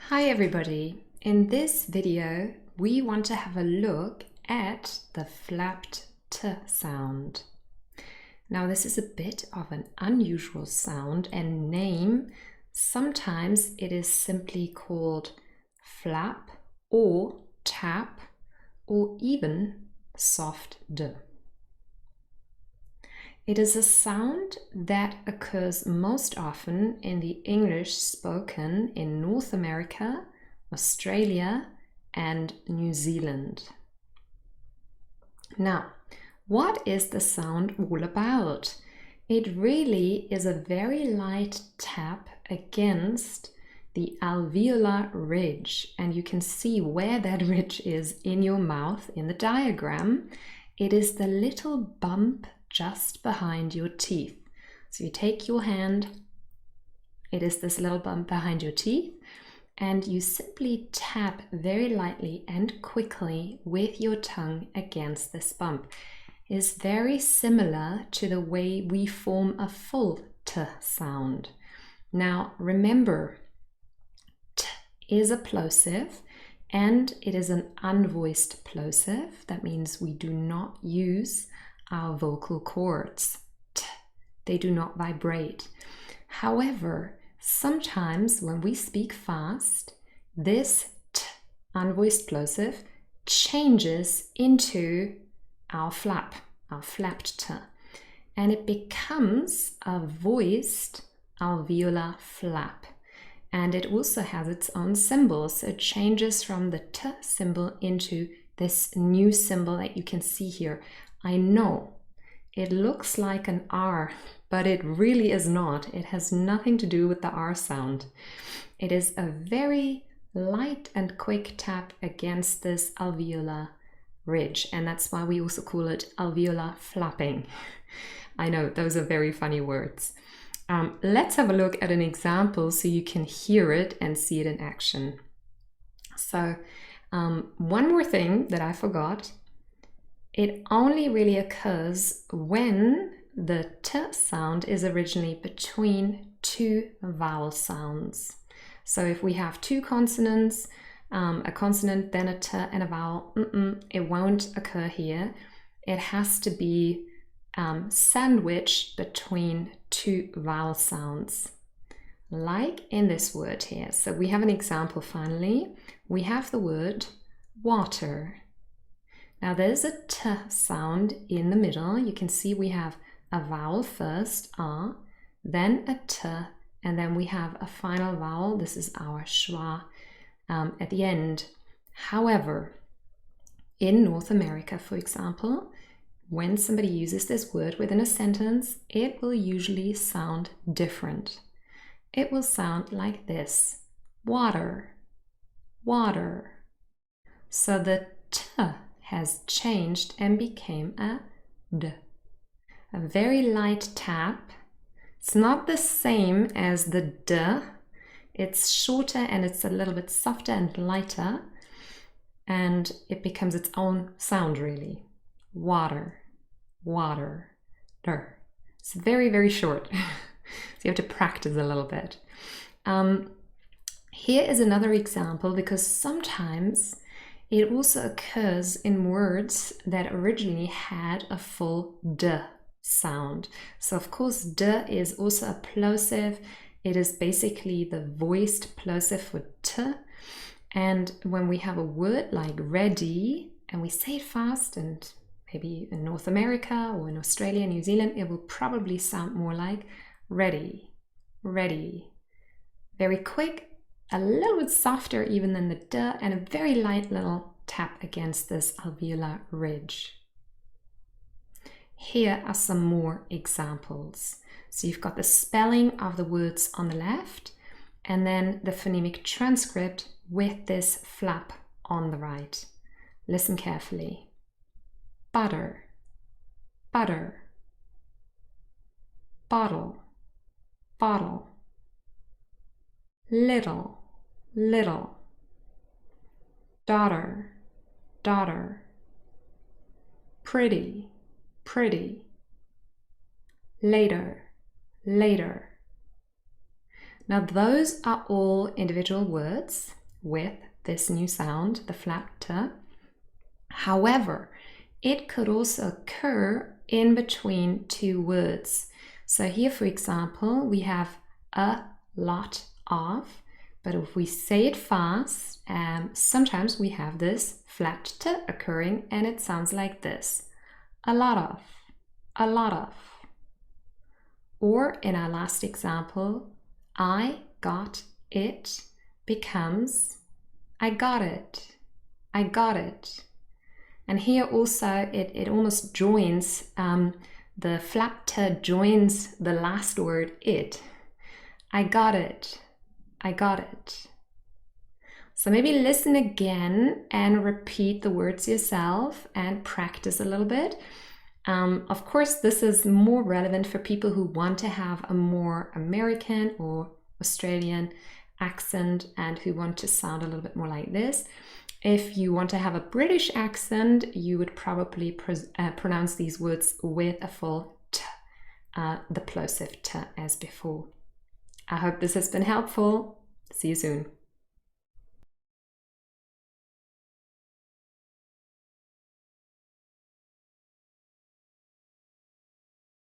Hi everybody! In this video we want to have a look at the flapped T sound. Now this is a bit of an unusual sound and name. Sometimes it is simply called flap or tap or even soft D. It is a sound that occurs most often in the English spoken in North America, Australia, and New Zealand. Now, what is the sound all about? It really is a very light tap against the alveolar ridge, and you can see where that ridge is in your mouth in the diagram. It is the little bump just behind your teeth. So you take your hand, it is this little bump behind your teeth, and you simply tap very lightly and quickly with your tongue against this bump. It is very similar to the way we form a full T sound. Now remember, T is a plosive and it is an unvoiced plosive. That means we do not use our vocal cords. T, they do not vibrate. However, sometimes when we speak fast, this T, unvoiced plosive, changes into our flapped T, and it becomes a voiced alveolar flap. And it also has its own symbol, so it changes from the T symbol into this new symbol that you can see here. I know it looks like an R, but it really is not. It has nothing to do with the R sound. It is a very light and quick tap against this alveolar ridge, and that's why we also call it alveolar flapping. I know, those are very funny words. Let's have a look at an example so you can hear it and see it in action. So one more thing that I forgot. It only really occurs when the T sound is originally between two vowel sounds. So if we have two consonants, a consonant, then a T and a vowel, it won't occur here. It has to be sandwiched between two vowel sounds, like in this word here. So we have an example finally. We have the word water. Now there's a T sound in the middle. You can see we have a vowel first, A, then a T, and then we have a final vowel. This is our schwa at the end. However, in North America, for example, when somebody uses this word within a sentence, it will usually sound different. It will sound like this: water, water. So the T has changed and became a D. A very light tap. It's not the same as the D. It's shorter and it's a little bit softer and lighter, and it becomes its own sound really. Water, water, der. It's very, very short. So you have to practice a little bit. Here is another example, because sometimes it also occurs in words that originally had a full D sound. So of course D is also a plosive. It is basically the voiced plosive for T. And when we have a word like ready and we say it fast, and maybe in North America or in Australia, New Zealand, it will probably sound more like ready, ready. Very quick, a little bit softer even than the D, and a very light little tap against this alveolar ridge. Here are some more examples. So you've got the spelling of the words on the left, and then the phonemic transcript with this flap on the right. Listen carefully. Butter, butter. Bottle, bottle. Little, little. Daughter, daughter. Pretty, pretty. Later, later. Now those are all individual words with this new sound, the flat t. However, it could also occur in between two words. So here, for example, we have a lot of, but if we say it fast, sometimes we have this flat t occurring and it sounds like this. A lot of, a lot of. Or in our last example, I got it becomes I got it, I got it. And here also it almost joins, the flat t joins the last word it. I got it, I got it. So maybe listen again and repeat the words yourself and practice a little bit. Of course, this is more relevant for people who want to have a more American or Australian accent and who want to sound a little bit more like this. If you want to have a British accent, you would probably pronounce these words with a full t, the plosive t as before. I hope this has been helpful. See you soon.